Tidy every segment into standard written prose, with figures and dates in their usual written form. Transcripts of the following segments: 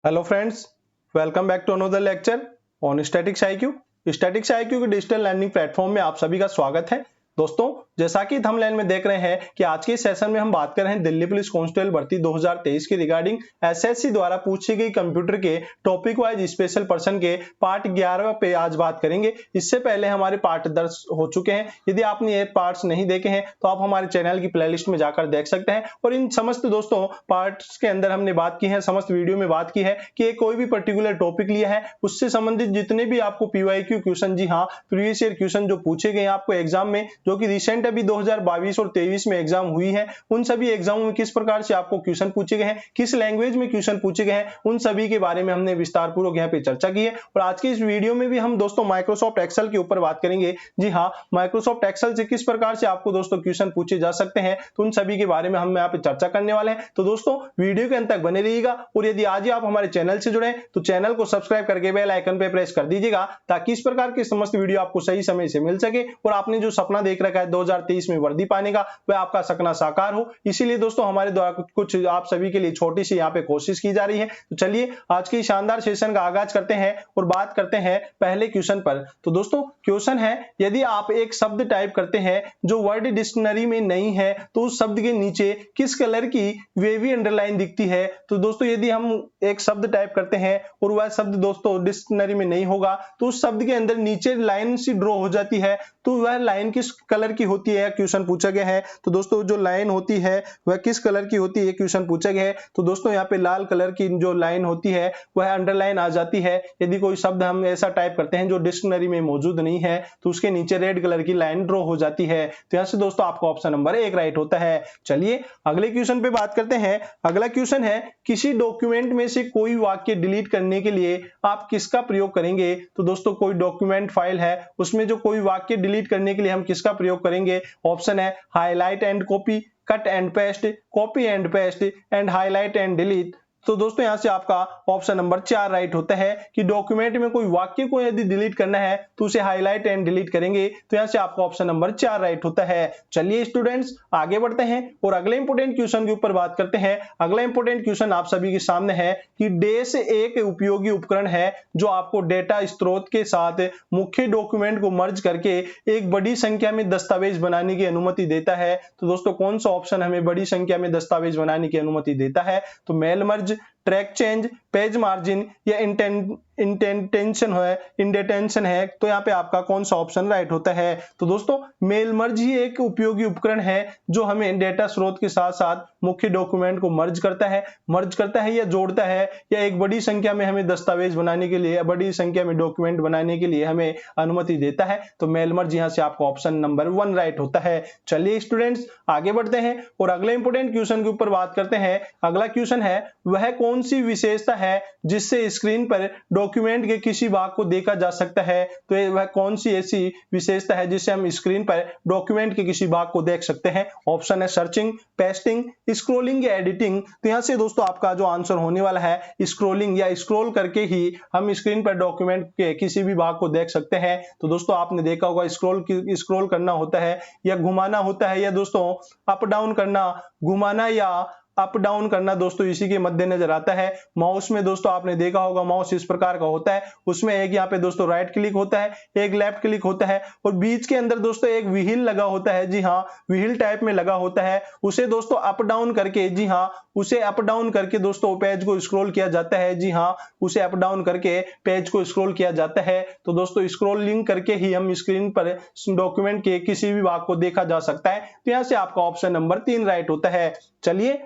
Hello friends, welcome back to another lecture on Statics IQ. Statics IQ के digital learning platform में आप सभी का स्वागत है। दोस्तों, जैसा कि थंबनेल में देख रहे हैं कि आज के सेशन में हम बात कर रहे हैं दिल्ली पुलिस कांस्टेबल भर्ती 2023 की रिगार्डिंग एसएससी द्वारा पूछी गई कंप्यूटर के टॉपिक वाइज स्पेशल पर्सन के पार्ट 11 पे आज बात करेंगे। इससे पहले हमारे पार्ट 10 हो चुके हैं। यदि आपने ये पार्ट्स नहीं देखे हैं तो आप हमारे चैनल की प्लेलिस्ट में जाकर देख सकते हैं। और इन समस्त दोस्तों पार्ट्स के अंदर हमने बात की है, समस्त वीडियो में बात की है कि कोई भी पर्टिकुलर टॉपिक लिया है, उससे संबंधित जितने भी आपको पीवाईक्यू क्वेश्चन, जी हाँ, प्रीवियस ईयर क्वेश्चन जो पूछे गए आपको एग्जाम में, जो कि रिसेंट अभी 2022 और 23 में एग्जाम हुई है, उन सभी एग्जामों में किस प्रकार से आपको क्वेश्चन पूछे गए हैं, किस लैंग्वेज में क्वेश्चन पूछे गए हैं, उन सभी के बारे में हमने विस्तार पूर्वक यहाँ पे चर्चा की है। और आज के इस वीडियो में भी हम दोस्तों माइक्रोसॉफ्ट एक्सेल के ऊपर बात करेंगे। जी हाँ, माइक्रोसॉफ्ट एक्सेल से किस प्रकार से आपको दोस्तों क्वेश्चन पूछे जा सकते हैं, तो उन सभी के बारे में हम यहाँ पे चर्चा करने वाले हैं। तो दोस्तों वीडियो के अंत तक बने रहिएगा। और यदि आज ही आप हमारे चैनल से जुड़े तो चैनल को सब्सक्राइब करके बेल आइकन पे प्रेस कर दीजिएगा, ताकि इस प्रकार के समस्त वीडियो आपको सही समय से मिल सके और आपने जो सपना देख रखा है 2023 में वर्दी पाने का, वह आपका सपना साकार हो। इसीलिए दोस्तों हमारे द्वारा कुछ आप सभी के लिए छोटी सी यहाँ पे कोशिश की जा रही है। तो चलिए आज के शानदार सेशन का आगाज करते हैं और बात करते हैं पहले क्वेश्चन पर। तो दोस्तों क्वेश्चन है, यदि आप एक शब्द टाइप करते हैं जो वर्ड डिक्शनरी में नहीं है, तो उस शब्द के नीचे किस कलर की वेवी अंडरलाइन दिखती है। तो दोस्तों यदि हम एक शब्द टाइप करते हैं और वह शब्द दोस्तों डिक्शनरी में नहीं होगा, तो उस शब्द के अंदर नीचे लाइन सी ड्रॉ हो जाती है, तो वह लाइन किस कलर की होती है, क्वेश्चन पूछा गया है। तो दोस्तों जो लाइन होती है वह किस कलर की होती है, क्वेश्चन पूछा गया है। तो दोस्तों यहाँ पे लाल कलर की जो लाइन होती है वह अंडरलाइन आ जाती है। यदि कोई शब्द हम ऐसा टाइप करते हैं जो डिक्शनरी में मौजूद नहीं है, तो उसके नीचे रेड कलर की लाइन ड्रॉ हो जाती है। तो यहाँ से दोस्तों आपका ऑप्शन नंबर 1 राइट होता है। चलिए अगले क्वेश्चन पे बात करते हैं। अगला क्वेश्चन है, किसी डॉक्यूमेंट में से कोई वाक्य डिलीट करने के लिए आप किसका प्रयोग करेंगे। तो दोस्तों कोई डॉक्यूमेंट फाइल है, उसमें जो कोई वाक्य डिलीट करने के लिए हम किसका प्रयोग करेंगे। ऑप्शन है highlight and copy, cut and paste, copy and paste and highlight and delete. तो दोस्तों यहां से आपका ऑप्शन नंबर 4 राइट होता है कि डॉक्यूमेंट में कोई वाक्य को यदि डिलीट करना है तो उसे हाईलाइट एंड डिलीट करेंगे। तो यहां से आपका ऑप्शन नंबर 4 राइट होता है। चलिए स्टूडेंट्स आगे बढ़ते हैं और अगले इंपोर्टेंट क्वेश्चन के ऊपर बात करते हैं। अगला इंपोर्टेंट क्वेश्चन आप सभी के सामने है कि डैश एक उपयोगी उपकरण है जो आपको डेटा स्रोत के साथ मुख्य डॉक्यूमेंट को मर्ज करके एक बड़ी संख्या में दस्तावेज बनाने की अनुमति देता है। तो दोस्तों कौन सा ऑप्शन हमें बड़ी संख्या में दस्तावेज बनाने की अनुमति देता है। तो mail merge, track change, page margin या इंडेंटेशन है। तो यहाँ पे आपका कौन सा ऑप्शन राइट होता है। तो दोस्तों मेल मर्ज ही एक उपयोगी उपकरण है जो हमें डेटा स्रोत के साथ साथ मुख्य डॉक्यूमेंट को मर्ज करता है या जोड़ता है, या एक बड़ी संख्या में हमें दस्तावेज बनाने के लिए, बड़ी संख्या में डॉक्यूमेंट बनाने के लिए हमें अनुमति देता है। तो मेल मर्ज यहाँ से आपका ऑप्शन नंबर 1 राइट होता है। चलिए स्टूडेंट्स आगे बढ़ते हैं और अगले इंपोर्टेंट क्वेश्चन के ऊपर बात करते हैं। अगला क्वेश्चन है, वह कौन सी विशेषता है जिससे स्क्रीन पर डॉक्यूमेंट के किसी भाग को देखा जा सकता है। तो वह कौन सी ऐसी विशेषता है जिससे हम स्क्रीन पर डॉक्यूमेंट के किसी भाग को देख सकते हैं। ऑप्शन है सर्चिंग, पेस्टिंग, स्क्रॉलिंग या एडिटिंग। तो यहां से दोस्तों आपका जो आंसर होने वाला है स्क्रॉलिंग, या स्क्रॉल करके ही हम स्क्रीन पर डॉक्यूमेंट के किसी भी भाग को देख सकते हैं। तो दोस्तों आपने देखा होगा स्क्रॉल करना होता है या घुमाना होता है, या दोस्तों अप डाउन करना, घुमाना या अप डाउन करना दोस्तों इसी के मद्देनजर आता है। माउस में दोस्तों आपने देखा होगा माउस इस प्रकार का होता है, उसमें एक यहाँ पे दोस्तों राइट क्लिक होता है, एक लेफ्ट क्लिक होता है और बीच के अंदर दोस्तों एक व्हील लगा होता है। जी हाँ, व्हील टाइप में लगा होता है, उसे दोस्तों अप डाउन करके, जी हाँ, उसे अप डाउन करके दोस्तों पेज को स्क्रॉल किया जाता है। जी हाँ, उसे अप डाउन करके पेज को स्क्रॉल किया जाता है। तो दोस्तों स्क्रॉलिंग करके ही हम स्क्रीन पर डॉक्यूमेंट के किसी भी भाग को देखा जा सकता है। तो यहाँ से आपका ऑप्शन नंबर 3 राइट होता है। चलिए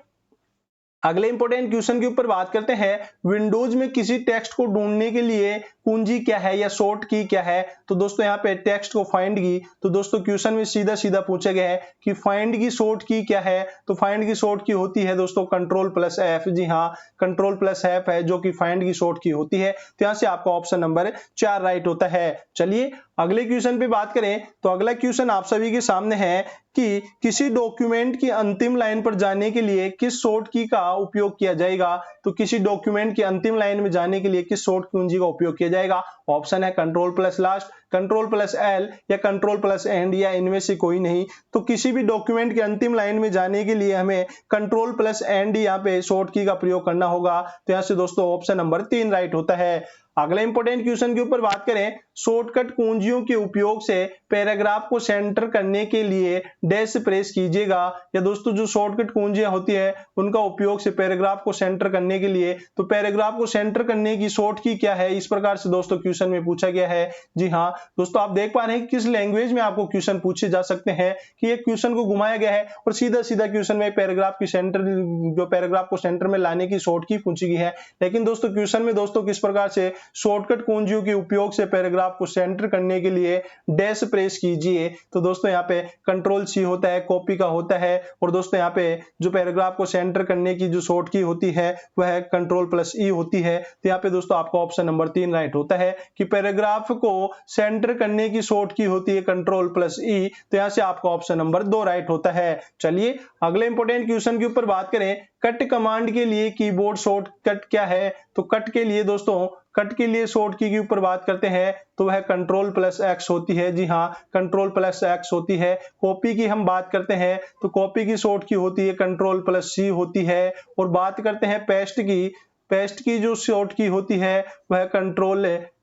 अगले इंपोर्टेंट क्वेश्चन के ऊपर बात करते हैं। विंडोज में किसी टेक्स्ट को ढूंढने के लिए कुंजी क्या है या शॉर्ट की क्या है। तो दोस्तों यहाँ पे टेक्स्ट को फाइंड की, तो दोस्तों क्वेश्चन में सीधा सीधा पूछा गया है कि फाइंड की शॉर्ट की क्या है। तो फाइंड की शॉर्ट की होती है दोस्तों Ctrl+F। जी हाँ, Ctrl+F है जो कि फाइंड की शॉर्ट की होती है। तो यहाँ से आपका ऑप्शन नंबर 4 राइट होता है। चलिए अगले क्वेश्चन पे बात करें तो अगला क्वेश्चन आप सभी के सामने है कि किसी डॉक्यूमेंट की अंतिम लाइन पर जाने के लिए किस शॉर्ट की का उपयोग किया जाएगा। तो किसी डॉक्यूमेंट की अंतिम लाइन में जाने के लिए किस शॉर्ट कुंजी का उपयोग किया जाएगा? ऑप्शन है control plus last, control plus L या कंट्रोल प्लस एंड या इनमें से कोई नहीं। तो किसी भी डॉक्यूमेंट के अंतिम लाइन में जाने के लिए हमें कंट्रोल प्लस एंड यहाँ पे शॉर्ट की का प्रयोग करना होगा। तो यहाँ से दोस्तों ऑप्शन नंबर 3 राइट होता है। अगले इंपॉर्टेंट क्वेश्चन के ऊपर बात करें, शॉर्टकट कुंजियों के उपयोग से पैराग्राफ को सेंटर करने के लिए डैश प्रेस कीजिएगा। या दोस्तों जो शॉर्टकट कुंजियां होती है उनका उपयोग से पैराग्राफ को सेंटर करने के लिए, तो पैराग्राफ को सेंटर करने की शॉर्ट की क्या है, इस प्रकार से दोस्तों क्वेश्चन में पूछा गया है। जी हाँ दोस्तों, आप देख पा रहे हैं किस लैंग्वेज में आपको क्वेश्चन पूछे जा सकते हैं कि एक क्वेश्चन को घुमाया गया है और सीधा सीधा क्वेश्चन में पैराग्राफ की सेंटर, जो पैराग्राफ को सेंटर में लाने की शॉर्ट की पूछी गई है। लेकिन दोस्तों क्वेश्चन में दोस्तों किस प्रकार से शॉर्टकट कुंजियों के उपयोग से पैराग्राफ को सेंटर करने के लिए डैश प्रेस कीजिए, तो दोस्तों यहाँ पे कंट्रोल सी होता है, कॉपी का होता है। और दोस्तों यहाँ पे जो पैराग्राफ को सेंटर करने की जो शॉर्ट की होती है वह कंट्रोल प्लस ई होती है। तो यहाँ पे दोस्तों आपका ऑप्शन नंबर 3 राइट होता है कि पैराग्राफ को सेंटर करने की शॉर्ट की होती है कंट्रोल प्लस ई। तो यहाँ से आपका ऑप्शन नंबर 2 राइट होता है। चलिए अगले इंपॉर्टेंट क्वेश्चन के ऊपर बात करें, कट कमांड के लिए कीबोर्ड शॉर्टकट क्या है? तो कट के लिए दोस्तों, कट के लिए शॉर्ट की के ऊपर बात करते हैं तो वह कंट्रोल प्लस एक्स होती है। जी हाँ, कंट्रोल प्लस एक्स होती है। कॉपी की हम बात करते हैं तो कॉपी की शॉर्ट की होती है कंट्रोल प्लस सी होती है। और बात करते हैं पेस्ट की, पेस्ट की जो शॉर्ट की होती है वह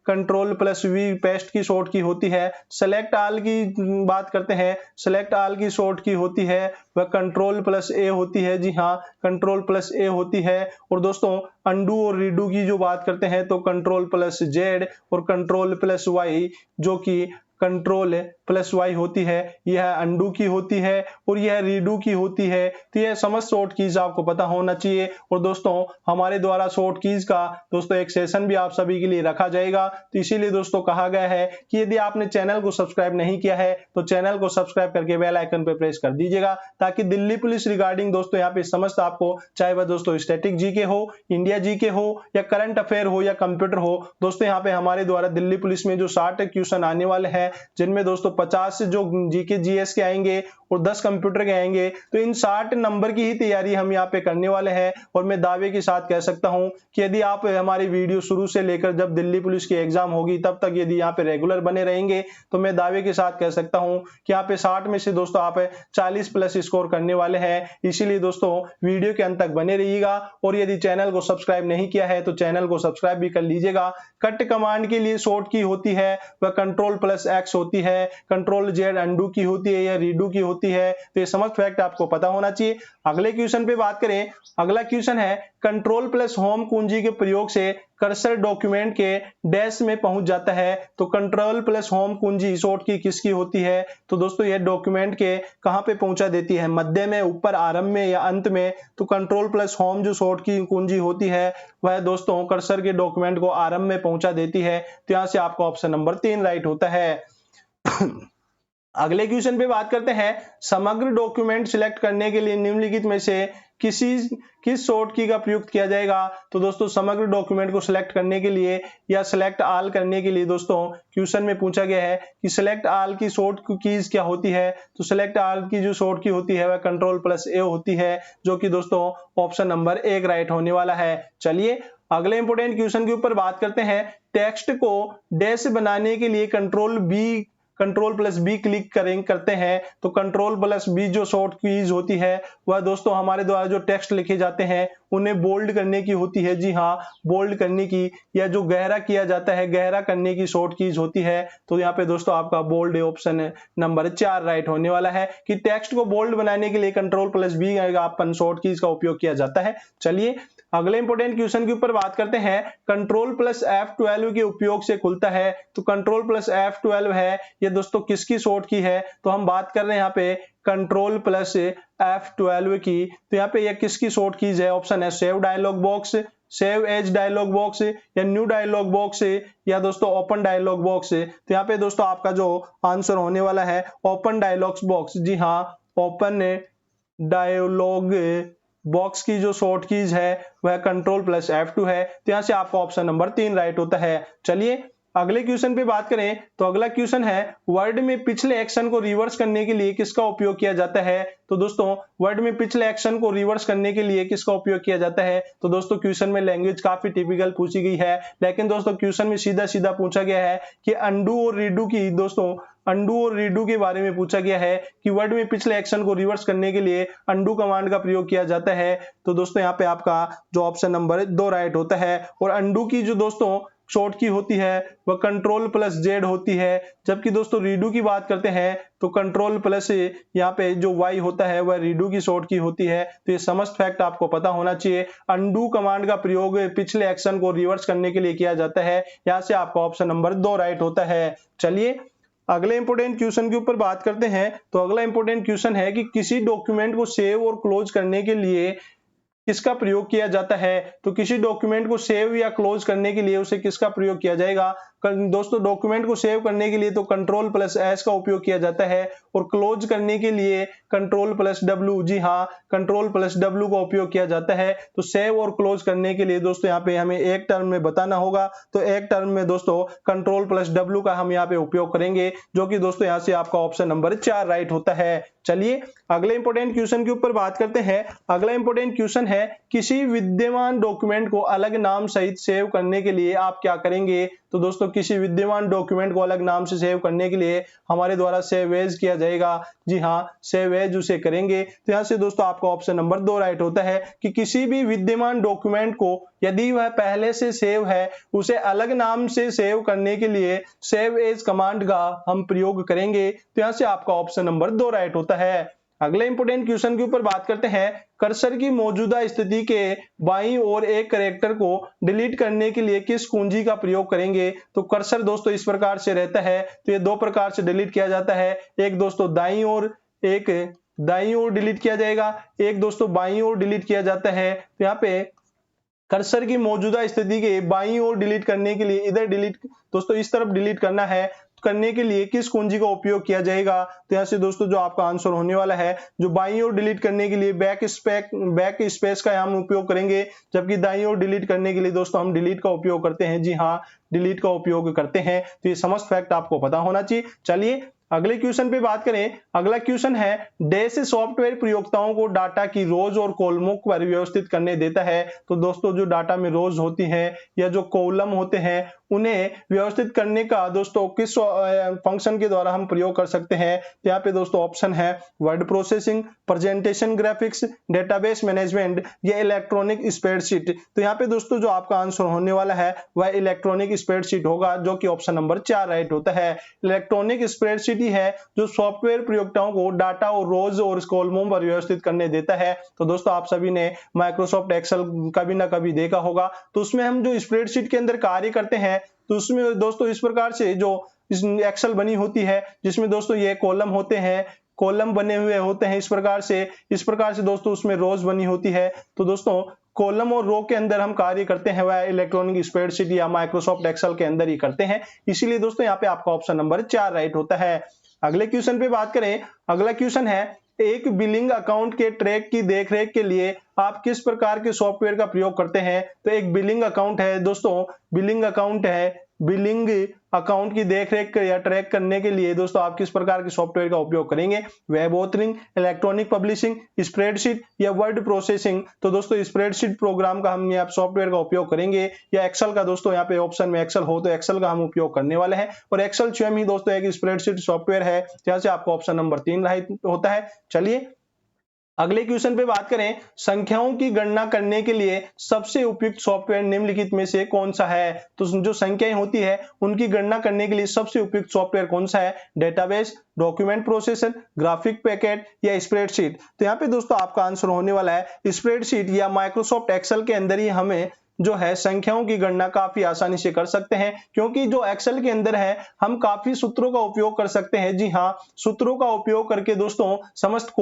कंट्रोल प्लस वी पेस्ट की शॉर्ट की होती है। सेलेक्ट ऑल की बात करते हैं, सेलेक्ट ऑल की शॉर्ट की होती है वह कंट्रोल प्लस ए होती है। जी हाँ, कंट्रोल प्लस ए होती है। और दोस्तों अंडू और रीडू की जो बात करते हैं तो कंट्रोल प्लस जेड और कंट्रोल प्लस वाई, जो कि कंट्रोल प्लस वाई होती है, यह अंडू की होती है और यह रीडू की होती है। तो यह समस्त शॉर्ट कीज आपको पता होना चाहिए। और दोस्तों हमारे द्वारा शॉर्ट कीज का दोस्तों एक सेशन भी आप सभी के लिए रखा जाएगा। तो इसीलिए दोस्तों कहा गया है कि यदि आपने चैनल को सब्सक्राइब नहीं किया है तो चैनल को सब्सक्राइब करके बेल आइकन पर प्रेस कर दीजिएगा, ताकि दिल्ली पुलिस रिगार्डिंग दोस्तों यहाँ पे समस्त आपको, चाहे वह दोस्तों स्टैटिक जीके हो, इंडिया जीके हो या करंट अफेयर हो या कंप्यूटर हो, दोस्तों यहाँ पे हमारे द्वारा दिल्ली पुलिस में जो 60 क्वेश्चन आने वाले हैं, जिनमें दोस्तों 50 जो जीके जीएस के आएंगे और 10 कंप्यूटर के आएंगे, तो इन 60 नंबर की ही तैयारी हम यहाँ पे करने वाले हैं। और मैं दावे के साथ कह सकता हूं कि यदि आप हमारी वीडियो शुरू से लेकर जब दिल्ली पुलिस की एग्जाम होगी तब तक यदि यहाँ पे रेगुलर बने रहेंगे तो मैं दावे के साथ कह सकता हूं कि यहाँ पे 60 में से दोस्तों आप 40 प्लस स्कोर करने वाले हैं। इसीलिए दोस्तों वीडियो के अंत तक बने रहिएगा। और यदि चैनल को सब्सक्राइब नहीं किया है तो चैनल को सब्सक्राइब भी कर लीजिएगा। कट कमांड के लिए शॉर्ट की होती है वह कंट्रोल प्लस एक्स होती है, कंट्रोल जेड अंडू की होती है या रीडू की होती है। तो ये समस्त फैक्ट आपको पता होना चाहिए। अगले क्वेश्चन पे बात करें, अगला क्वेश्चन है कंट्रोल प्लस होम कुंजी के प्रयोग से कर्सर डॉक्यूमेंट के डैश में पहुंच जाता है। तो कंट्रोल प्लस होम कुंजी शॉर्ट की किसकी होती है? तो दोस्तों यह डॉक्यूमेंट के कहां पे पहुंचा देती है, मध्य में, ऊपर, आरंभ में या अंत में? तो कंट्रोल प्लस होम जो शॉर्ट की कुंजी होती है वह दोस्तों कर्सर के डॉक्यूमेंट को आरंभ में पहुंचा देती है। तो यहां से आपका ऑप्शन नंबर 3 राइट होता है। अगले क्वेश्चन पे बात करते हैं, समग्र डॉक्यूमेंट सिलेक्ट करने के लिए निम्नलिखित में से किस शॉर्ट की का प्रयुक्त किया जाएगा? तो दोस्तों समग्र डॉक्यूमेंट को सिलेक्ट करने के लिए या सिलेक्ट ऑल करने के लिए दोस्तों क्वेश्चन में पूछा गया है कि सिलेक्ट ऑल की शॉर्ट कीज क्या होती है? तो सिलेक्ट ऑल की जो शॉर्ट की होती है वह कंट्रोल प्लस ए होती है, जो कि दोस्तों ऑप्शन नंबर 1 राइट होने वाला है। चलिए अगले इंपोर्टेंट क्वेश्चन के ऊपर बात करते हैं, टेक्स्ट को डैश बनाने के लिए कंट्रोल प्लस बी क्लिक करते हैं। तो कंट्रोल प्लस बी जो शॉर्ट कीज होती है वह दोस्तों हमारे द्वारा जो टेक्स्ट लिखे जाते हैं उन्हें बोल्ड करने की होती है। जी हाँ, बोल्ड करने की या जो गहरा किया जाता है, गहरा करने की शॉर्ट कीज होती है। तो यहाँ पे दोस्तों आपका बोल्ड ऑप्शन नंबर 4 राइट होने वाला है कि टेक्स्ट को बोल्ड बनाने के लिए कंट्रोल प्लस बी अपन शॉर्ट कीज का उपयोग किया जाता है। चलिए अगले इंपोर्टेंट क्वेश्चन के ऊपर बात करते हैं, कंट्रोल प्लस F12 के उपयोग से खुलता है। तो कंट्रोल प्लस F12 है, ये दोस्तों किसकी शॉर्ट की है? तो हम बात कर रहे हैं यहाँ पे कंट्रोल प्लस F12 की। तो यहाँ पे ये किसकी शॉर्ट कीज है? ऑप्शन है save dialog box, save as dialog box या न्यू डायलॉग बॉक्स या दोस्तों ओपन डायलॉग बॉक्स। तो यहाँ पे दोस्तों आपका जो आंसर होने वाला है ओपन डायलॉग बॉक्स। जी हाँ, ओपन डायलॉग बॉक्स की जो शॉर्ट कीज है वह कंट्रोल प्लस F2 है। तो यहाँ से आपका ऑप्शन नंबर 3 राइट होता है। चलिए अगले क्वेश्चन पे बात करें तो अगला क्वेश्चन है वर्ड में पिछले एक्शन को रिवर्स करने के लिए किसका उपयोग किया जाता है। तो दोस्तों वर्ड में पिछले एक्शन को रिवर्स करने के लिए किसका उपयोग किया जाता है। तो दोस्तों क्वेश्चन में लैंग्वेज काफी टिपिकल पूछी गई है, लेकिन दोस्तों क्वेश्चन में सीधा सीधा पूछा गया है कि अंडू और रीडू की दोस्तों अंडू और रीडू के बारे में पूछा गया है कि वर्ड में पिछले एक्शन को रिवर्स करने के लिए अंडू कमांड का प्रयोग किया जाता है। तो दोस्तों यहाँ पे आपका जो ऑप्शन नंबर 2 राइट होता है। और अंडू की जो दोस्तों शॉर्ट की होती है वह कंट्रोल प्लस जेड होती है, जबकि दोस्तों रीडू की बात करते हैं तो कंट्रोल प्लस यहाँ पे जो वाई होता है वह रीडू की शॉर्ट की होती है। तो ये समस्त फैक्ट आपको पता होना चाहिए। अंडू कमांड का प्रयोग पिछले एक्शन को रिवर्स करने के लिए किया जाता है। यहाँ से आपका ऑप्शन नंबर 2 राइट होता है। चलिए अगले इंपोर्टेंट क्वेश्चन के ऊपर बात करते हैं। तो अगला इंपोर्टेंट क्वेश्चन है कि किसी डॉक्यूमेंट को सेव और क्लोज करने के लिए किसका प्रयोग किया जाता है। तो किसी डॉक्यूमेंट को सेव या क्लोज करने के लिए उसे किसका प्रयोग किया जाएगा। दोस्तों डॉक्यूमेंट को सेव करने के लिए तो कंट्रोल प्लस एस का उपयोग किया जाता है और क्लोज करने के लिए कंट्रोल प्लस डब्ल्यू, जी हाँ कंट्रोल प्लस डब्ल्यू का उपयोग किया जाता है। तो सेव और क्लोज करने के लिए दोस्तों यहाँ पे हमें एक टर्म में बताना होगा, तो एक टर्म में दोस्तों कंट्रोल प्लस डब्ल्यू का हम यहाँ पे उपयोग करेंगे, जो कि दोस्तों यहाँ से आपका ऑप्शन नंबर 4 राइट होता है। चलिए अगले इंपोर्टेंट क्वेश्चन के ऊपर बात करते हैं। अगला इंपोर्टेंट क्वेश्चन है किसी विद्यमान डॉक्यूमेंट को अलग नाम सहित सेव करने के लिए आप क्या करेंगे। तो दोस्तों किसी विद्यमान डॉक्यूमेंट को अलग नाम से सेव करने के लिए हमारे द्वारा सेव एज किया जाएगा, जी हाँ सेव एज उसे करेंगे। तो यहाँ से दोस्तों आपका ऑप्शन नंबर 2 राइट होता है कि किसी भी विद्यमान डॉक्यूमेंट को यदि वह पहले से सेव है उसे अलग नाम से सेव करने के लिए सेव एज कमांड का हम प्रयोग करेंगे। तो यहाँ से आपका ऑप्शन नंबर 2 राइट होता है। अगले इंपोर्टेंट क्वेश्चन के ऊपर बात करते हैं। कर्सर की मौजूदा स्थिति के बाईं ओर एक कैरेक्टर को डिलीट करने के लिए किस कुंजी का प्रयोग करेंगे। तो कर्सर दोस्तों इस प्रकार से रहता है, तो ये दो प्रकार से डिलीट किया जाता है। एक दोस्तों दाईं ओर, एक दाईं ओर डिलीट किया जाएगा, एक दोस्तों बाईं ओर डिलीट किया जाता है। तो यहाँ पे कर्सर की मौजूदा स्थिति के बाईं ओर डिलीट करने के लिए इधर डिलीट दोस्तों इस तरफ डिलीट करना है, करने के लिए किस कुंजी का उपयोग किया जाएगा। तो यहाँ से दोस्तों जो आपका आंसर होने वाला है, जो बाईं ओर डिलीट करने के लिए बैक स्पेस का हम उपयोग करेंगे, जबकि दाईं ओर डिलीट करने के लिए दोस्तों हम डिलीट का उपयोग करते हैं, जी हाँ डिलीट का उपयोग करते हैं। तो ये समस्त फैक्ट आपको पता होना चाहिए। चलिए अगले क्वेश्चन पे बात करें। अगला क्वेश्चन है डैश सॉफ्टवेयर प्रयोक्ताओं को डाटा की रोज और कॉलमों को व्यवस्थित करने देता है। तो दोस्तों जो डाटा में रोज होती हैं या जो कॉलम होते हैं उन्हें व्यवस्थित करने का दोस्तों किस फंक्शन के द्वारा हम प्रयोग कर सकते हैं। तो यहाँ पे दोस्तों ऑप्शन है word processing, presentation graphics, database management या इलेक्ट्रॉनिक स्प्रेडशीट। तो यहाँ पे दोस्तों जो आपका आंसर होने वाला है वह इलेक्ट्रॉनिक स्प्रेडशीट होगा, जो कि ऑप्शन नंबर 4 राइट होता है। इलेक्ट्रॉनिक स्प्रेडशीट है जो सॉफ्टवेयर प्रयोक्ताओं को डाटा और रोज और कॉलमों पर व्यवस्थित करने देता है। तो दोस्तों आप सभी ने माइक्रोसॉफ्ट एक्सेल कभी ना कभी देखा होगा, तो उसमें हम जो स्प्रेडशीट के अंदर कार्य करते हैं तो उसमें दोस्तों इस प्रकार से जो एक्सेल बनी होती है, जिसमें दोस्तों ये कॉलम होते हैं, कॉलम बने हुए होते हैं इस प्रकार से दोस्तों उसमें रोज बनी होती है। तो दोस्तों कॉलम और रो के अंदर हम कार्य करते हैं वह इलेक्ट्रॉनिक स्प्रेडशीट या माइक्रोसॉफ्ट एक्सेल के अंदर ही करते हैं। इसीलिए दोस्तों यहाँ पे आपका ऑप्शन नंबर 4 राइट होता है। अगले क्वेश्चन पे बात करें। अगला क्वेश्चन है एक बिलिंग अकाउंट के ट्रैक की देखरेख के लिए आप किस प्रकार के सॉफ्टवेयर का प्रयोग करते हैं। तो एक बिलिंग अकाउंट है दोस्तों, बिलिंग अकाउंट की देखरेख या ट्रैक करने के लिए दोस्तों आप किस प्रकार के सॉफ्टवेयर का उपयोग करेंगे। Web authoring, electronic publishing, spreadsheet या वर्ड प्रोसेसिंग। तो दोस्तों स्प्रेडशीट प्रोग्राम का हम यहाँ सॉफ्टवेयर का उपयोग करेंगे, या एक्सेल का दोस्तों यहाँ पे ऑप्शन में एक्सेल हो तो एक्सेल का हम उपयोग करने वाले हैं। और एक्सेल स्वयं ही दोस्तों एक स्प्रेडशीट सॉफ्टवेयर है, जहाँ से आपको ऑप्शन नंबर 3 राइट होता है। चलिए अगले क्वेश्चन पे बात करें। संख्याओं की गणना करने के लिए सबसे उपयुक्त सॉफ्टवेयर निम्नलिखित में से कौन सा है। तो जो संख्याएं होती है उनकी गणना करने के लिए सबसे उपयुक्त सॉफ्टवेयर कौन सा है। Database, document processor, graphic packet या स्प्रेडशीट। तो यहाँ पे दोस्तों आपका आंसर होने वाला है स्प्रेडशीट या माइक्रोसॉफ्ट एक्सेल के अंदर ही हमें जो है संख्याओं की गणना काफी आसानी से कर सकते हैं, क्योंकि जो एक्सेल के अंदर है हम काफी सूत्रों का उपयोग कर सकते हैं। जी हाँ सूत्रों का उपयोग करके दोस्तों समस्त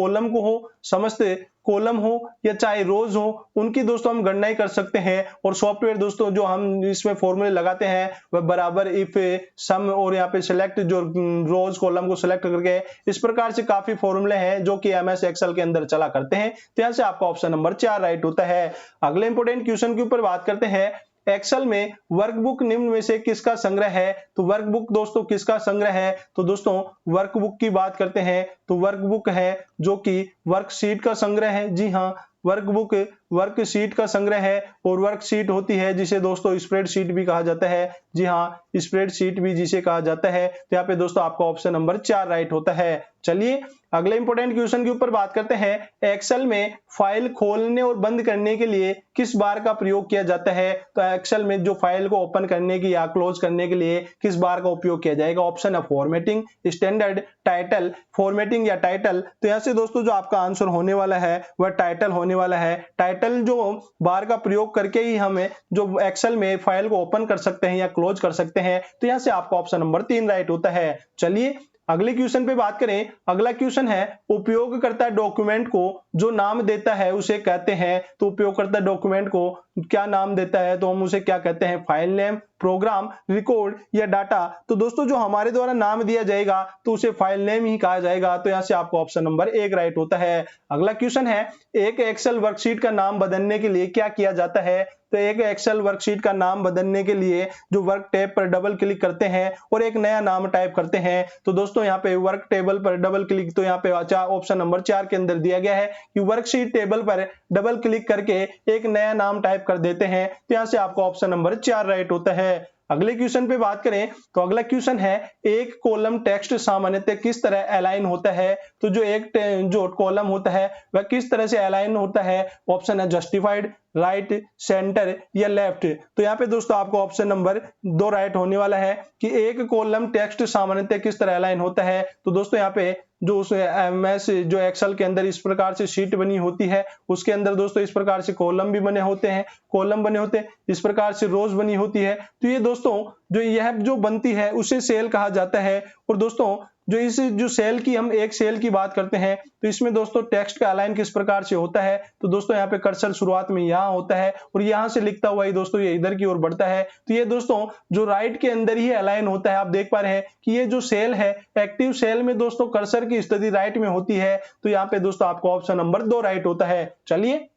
कॉलम हो या चाहे रोज हो उनकी दोस्तों हम गणना ही कर सकते हैं। और सॉफ्टवेयर दोस्तों जो हम इसमें फॉर्मूले लगाते हैं वह बराबर, इफ, सम और यहाँ पे सिलेक्ट, जो रोज कॉलम को सिलेक्ट करके इस प्रकार से काफी फॉर्मूले हैं जो कि एमएस एक्सेल के अंदर चला करते हैं। तो यहाँ से आपका ऑप्शन नंबर 4 राइट होता है। अगले इंपोर्टेंट क्वेश्चन के ऊपर बात करते हैं। एक्सेल में वर्कबुक निम्न में से किसका संग्रह है? तो वर्कबुक दोस्तों किसका संग्रह है? तो दोस्तों वर्कबुक की बात करते हैं तो वर्कबुक है जो कि वर्कशीट का संग्रह है। जी हाँ, वर्कबुक वर्कशीट का संग्रह है और वर्कशीट होती है जिसे दोस्तों स्प्रेडशीट भी कहा जाता है। जी हाँ, स्प्रेडशीट भी जिसे कहा जाता है। तो यहाँ पे दोस्तों आपका ऑप्शन नंबर 4 राइट होता है। चलिए अगले इंपॉर्टेंट क्वेश्चन के ऊपर बात करते हैं। एक्सेल में फाइल खोलने और बंद करने के लिए किस बार का प्रयोग किया जाता है? तो एक्सेल में जो फाइल को ओपन करने की या क्लोज करने के लिए किस बार का उपयोग किया जाएगा? ऑप्शन है फॉर्मेटिंग, स्टैंडर्ड, टाइटल। फॉर्मेटिंग या टाइटल, तो यहाँ से दोस्तों जो आपका आंसर होने वाला है वह टाइटल होने वाला है। टाइटल जो बार का प्रयोग करके ही हमें जो एक्सेल में फाइल को ओपन कर सकते हैं या क्लोज कर सकते हैं। तो यहाँ से आपका ऑप्शन नंबर 3 राइट होता है। चलिए अगले क्वेश्चन पे बात करें। अगला क्वेश्चन है उपयोगकर्ता डॉक्यूमेंट को जो नाम देता है उसे कहते हैं। तो उपयोगकर्ता डॉक्यूमेंट को क्या नाम देता है? तो हम उसे क्या कहते हैं? फाइल नेम, प्रोग्राम, रिकॉर्ड या डाटा। तो दोस्तों जो हमारे द्वारा नाम दिया जाएगा तो उसे फाइल नेम ही कहा जाएगा। तो यहाँ से आपको ऑप्शन नंबर 1 राइट होता है। अगला क्वेश्चन है एक एक्सेल वर्कशीट का नाम बदलने के लिए क्या किया जाता है? तो एक एक्सेल वर्कशीट का नाम बदलने के लिए जो वर्क टैब पर डबल क्लिक करते हैं और एक नया नाम टाइप करते हैं। तो दोस्तों यहाँ पे वर्क टेबल पर डबल क्लिक, तो यहाँ पे ऑप्शन नंबर 4 के अंदर दिया गया है कि वर्कशीट टेबल पर डबल क्लिक करके एक नया नाम टाइप कर देते हैं। तो यहाँ से आपका ऑप्शन नंबर 4 राइट होता है। अगले क्वेश्चन पे बात करें तो अगला क्वेश्चन है एक कॉलम टेक्स्ट सामान्यतः किस तरह अलाइन होता है? तो जो कॉलम होता है वह किस तरह से अलाइन होता है? ऑप्शन है जस्टिफाइड, राइट, सेंटर या लेफ्ट। तो यहाँ पे दोस्तों आपको ऑप्शन नंबर 2 राइट होने वाला है कि एक कॉलम टेक्स्ट सामान्यतः किस तरह अलाइन होता है। तो दोस्तों यहाँ पे जो उस एमएस जो एक्सेल के अंदर इस प्रकार से शीट बनी होती है उसके अंदर दोस्तों इस प्रकार से कॉलम भी बने होते हैं, इस प्रकार से रोज बनी होती है। तो ये दोस्तों जो यह जो बनती है उसे सेल कहा जाता है। और दोस्तों जो सेल की हम एक सेल की बात करते हैं तो इसमें दोस्तों टेक्स्ट का अलाइन किस प्रकार से होता है? तो दोस्तों यहाँ पे कर्सर शुरुआत में यहाँ होता है और यहाँ से लिखता हुआ ही दोस्तों ये इधर की ओर बढ़ता है। तो ये दोस्तों जो राइट के अंदर ही अलाइन होता है। आप देख पा रहे हैं कि ये जो सेल है एक्टिव सेल में दोस्तों कर्सर की स्थिति राइट में होती है। तो यहाँ पे दोस्तों आपको ऑप्शन नंबर 2 राइट होता है। चलिए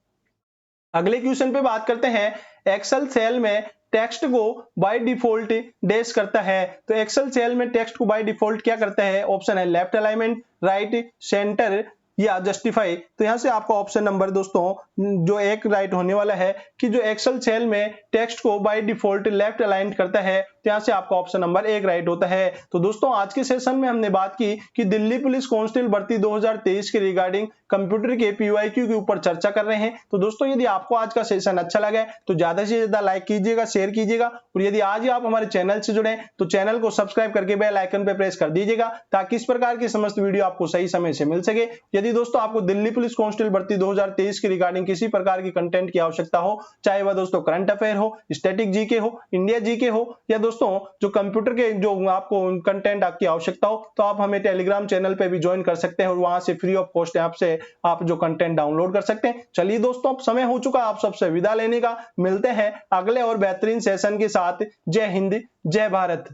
अगले क्वेश्चन पे बात करते हैं। एक्सेल सेल में टेक्स्ट को बाय डिफॉल्ट डैश करता है। तो एक्सेल सेल में टेक्स्ट को बाय डिफॉल्ट क्या करता है? ऑप्शन है लेफ्ट अलाइनमेंट, राइट, सेंटर या जस्टिफाई। तो यहां से आपका ऑप्शन नंबर दोस्तों जो 1 राइट होने वाला है कि जो एक्सेल सेल में टेक्स्ट को बाय डिफॉल्ट लेफ्ट अलाइन करता है। तो यहां से आपका ऑप्शन नंबर 1 राइट होता है। तो दोस्तों आज के सेशन में हमने बात की कि दिल्ली पुलिस कांस्टेबल भर्ती 2023 के रिगार्डिंग कंप्यूटर के पीवाईक्यू के ऊपर चर्चा कर रहे हैं। तो दोस्तों यदि आपको आज का सेशन अच्छा लगा है तो ज्यादा से ज्यादा लाइक कीजिएगा, शेयर कीजिएगा और यदि आज ही आप हमारे चैनल से जुड़े तो चैनल को सब्सक्राइब करके बेल आइकन पे प्रेस कर दीजिएगा ताकि इस प्रकार की समस्त वीडियो आपको सही समय से मिल सके। यदि दोस्तों आपको दिल्ली पुलिस कांस्टेबल भर्ती 2023 के रिगार्डिंग किसी प्रकार की कंटेंट की आवश्यकता हो, चाहे वह दोस्तों करंट अफेयर हो, स्टैटिक जीके हो, इंडिया जीके हो या दोस्तों जो कंप्यूटर के जो आपको कंटेंट आपकी आवश्यकता हो, तो आप हमें टेलीग्राम चैनल पे भी ज्वाइन कर सकते हैं और वहां से फ्री ऑफ कॉस्ट ऐप से आप जो कंटेंट डाउनलोड कर सकते हैं। चलिए दोस्तों अब समय हो चुका आप सबसे विदा लेने का। मिलते हैं अगले और बेहतरीन सेशन के साथ। जय हिंद, जय भारत।